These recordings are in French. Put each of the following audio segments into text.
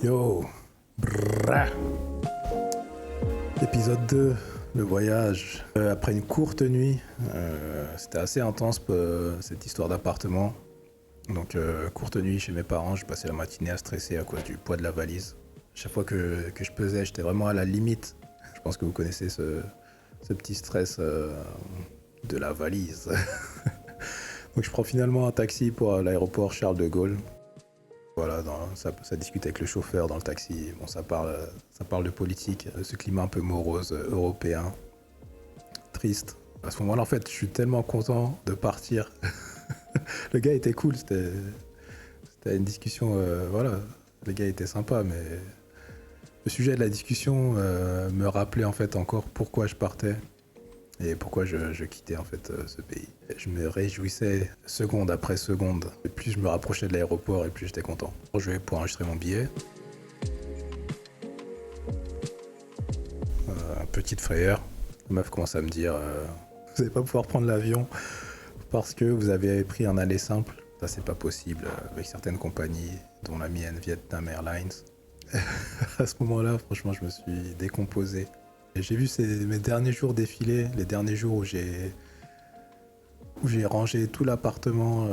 Yo, brrra. Épisode 2, le voyage. Après une courte nuit, c'était assez intense cette histoire d'appartement. Donc courte nuit chez mes parents, j'ai passé la matinée à stresser à cause du poids de la valise. Chaque fois que je pesais, j'étais vraiment à la limite. Je pense que vous connaissez ce petit stress de la valise. Donc je prends finalement un taxi pour l'aéroport Charles de Gaulle. Voilà, ça discute avec le chauffeur dans le taxi. Bon, ça parle de politique, de ce climat un peu morose européen, triste. À ce moment-là, en fait, je suis tellement content de partir. Le gars était cool, c'était une discussion, voilà. Le gars était sympa, mais le sujet de la discussion me rappelait en fait encore pourquoi je partais et pourquoi je quittais en fait ce pays. Et je me réjouissais seconde après seconde. Et plus je me rapprochais de l'aéroport et plus j'étais content. Je vais pour enregistrer mon billet. Petite frayeur. La meuf commence à me dire vous n'allez pas pouvoir prendre l'avion parce que vous avez pris un aller simple. Ça c'est pas possible avec certaines compagnies, dont la mienne, Vietnam Airlines. À ce moment-là, franchement, je me suis décomposé. Et j'ai vu mes derniers jours défiler, les derniers jours où j'ai rangé tout l'appartement,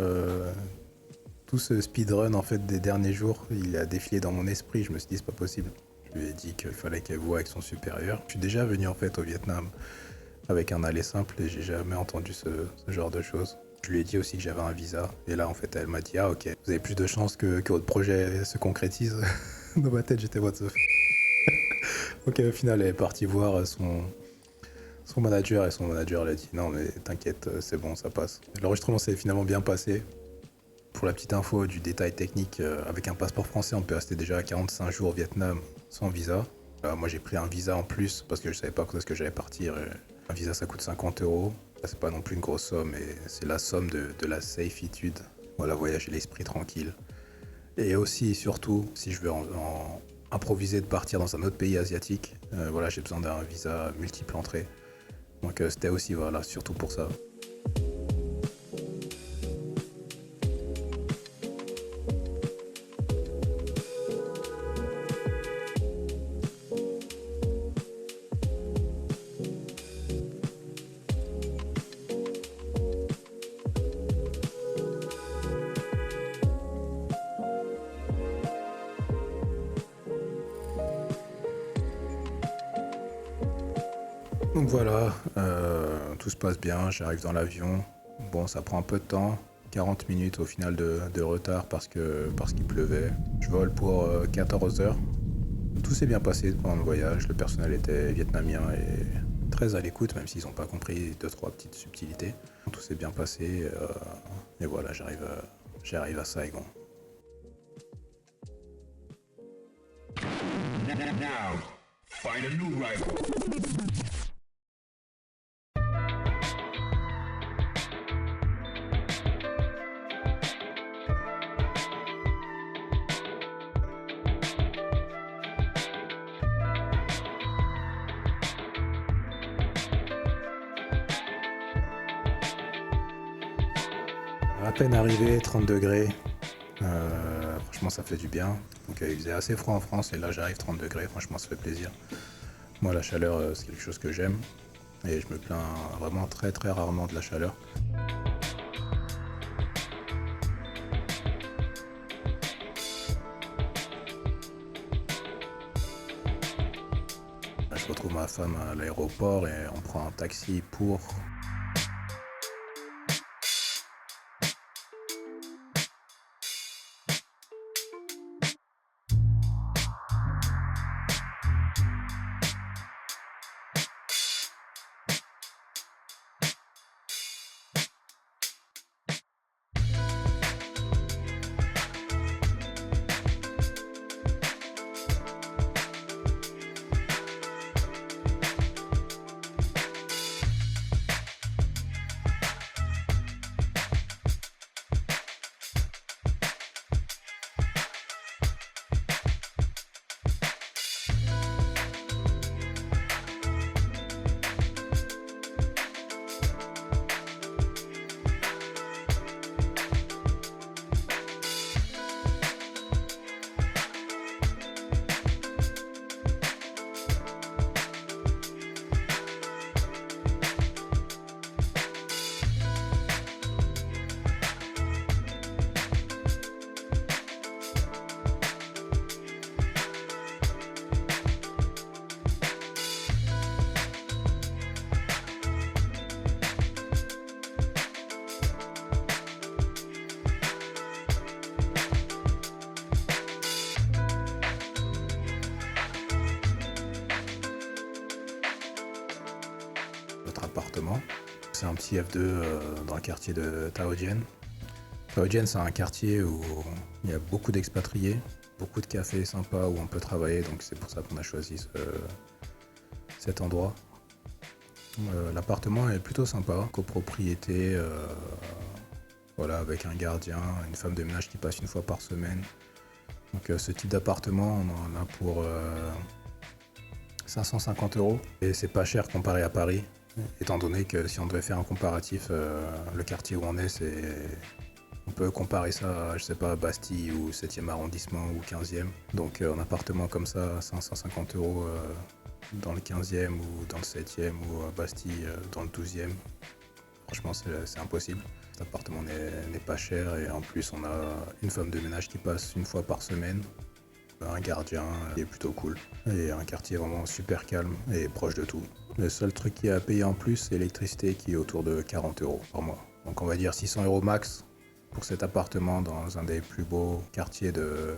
tout ce speedrun en fait des derniers jours, il a défilé dans mon esprit. Je me suis dit c'est pas possible. Je lui ai dit qu'il fallait qu'elle voie avec son supérieur. Je suis déjà venu en fait au Vietnam avec un aller simple et j'ai jamais entendu ce genre de choses. Je lui ai dit aussi que j'avais un visa et là en fait elle m'a dit ah ok, vous avez plus de chances que votre projet se concrétise. Dans ma tête j'étais what the f. Ok, au final elle est partie voir son manager et son manager lui a dit non mais t'inquiète c'est bon ça passe. L'enregistrement s'est finalement bien passé. Pour la petite info du détail technique, avec un passeport français on peut rester déjà 45 jours au Vietnam sans visa. Moi j'ai pris un visa en plus parce que je savais pas quand est-ce que j'allais partir. Un visa ça coûte 50 €. C'est pas non plus une grosse somme mais c'est la somme de la safitude. Voilà, voyager l'esprit tranquille. Et aussi et surtout si je veux improviser de partir dans un autre pays asiatique, voilà j'ai besoin d'un visa multiple entrée. Donc c'était aussi voilà surtout pour ça. Donc voilà, tout se passe bien, j'arrive dans l'avion. Bon, ça prend un peu de temps, 40 minutes au final de retard parce qu'il pleuvait. Je vole pour 14 heures. Tout s'est bien passé pendant le voyage, le personnel était vietnamien et très à l'écoute, même s'ils n'ont pas compris 2-3 petites subtilités. Tout s'est bien passé et voilà, j'arrive à Saigon. Now, find a new rival. À peine arrivé, 30 degrés. Franchement, ça fait du bien. Donc, il faisait assez froid en France et là, j'arrive 30 degrés. Franchement, ça fait plaisir. Moi, la chaleur, c'est quelque chose que j'aime et je me plains vraiment très très rarement de la chaleur. Je retrouve ma femme à l'aéroport et on prend un taxi pour notre appartement. C'est un petit F2 dans le quartier de Taojian. Taojian, c'est un quartier où il y a beaucoup d'expatriés, beaucoup de cafés sympas où on peut travailler, donc c'est pour ça qu'on a choisi cet endroit. L'appartement est plutôt sympa, copropriété, voilà, avec un gardien, une femme de ménage qui passe une fois par semaine. Donc ce type d'appartement, on en a pour 550 €. Et c'est pas cher comparé à Paris, étant donné que si on devait faire un comparatif, le quartier où on est, on peut comparer ça à, je sais pas, Bastille ou 7e arrondissement ou 15e. Donc un appartement comme ça, 550 € dans le 15e ou dans le 7e ou à Bastille dans le 12e, franchement c'est impossible. Cet appartement n'est pas cher et en plus on a une femme de ménage qui passe une fois par semaine, un gardien qui est plutôt cool et un quartier vraiment super calme et proche de tout. Le seul truc qui est à payer en plus, c'est l'électricité qui est autour de 40 € par mois. Donc on va dire 600 € max pour cet appartement dans un des plus beaux quartiers de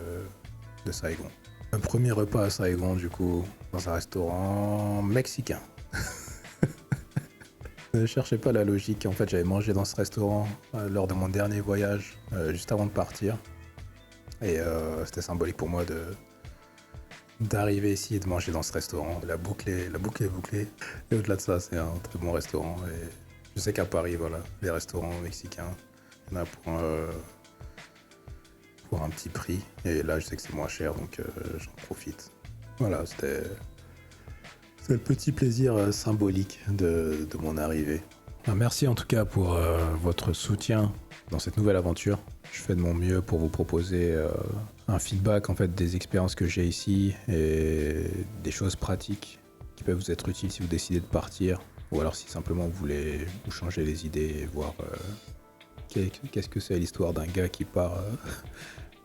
Saigon. Le premier repas à Saigon, du coup, dans un restaurant mexicain. Ne cherchez pas la logique, en fait j'avais mangé dans ce restaurant lors de mon dernier voyage, juste avant de partir. Et c'était symbolique pour moi d'arriver ici et de manger dans ce restaurant. La boucle est bouclée. Et au-delà de ça, c'est un très bon restaurant. Et je sais qu'à Paris, voilà, les restaurants mexicains, il y en a pour un petit prix. Et là, je sais que c'est moins cher, donc j'en profite. Voilà, c'est le petit plaisir symbolique de mon arrivée. Merci en tout cas pour votre soutien dans cette nouvelle aventure. Je fais de mon mieux pour vous proposer un feedback en fait des expériences que j'ai ici et des choses pratiques qui peuvent vous être utiles si vous décidez de partir ou alors si simplement vous voulez vous changer les idées et voir qu'est-ce que c'est l'histoire d'un gars qui part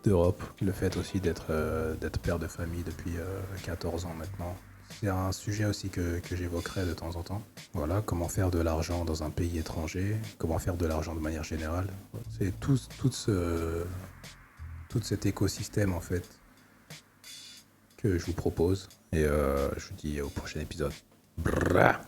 d'Europe. Le fait aussi d'être père de famille depuis 14 ans maintenant. C'est un sujet aussi que j'évoquerai de temps en temps. Voilà, comment faire de l'argent dans un pays étranger, comment faire de l'argent de manière générale. C'est tout cet écosystème en fait que je vous propose. Et je vous dis au prochain épisode. Brrrah.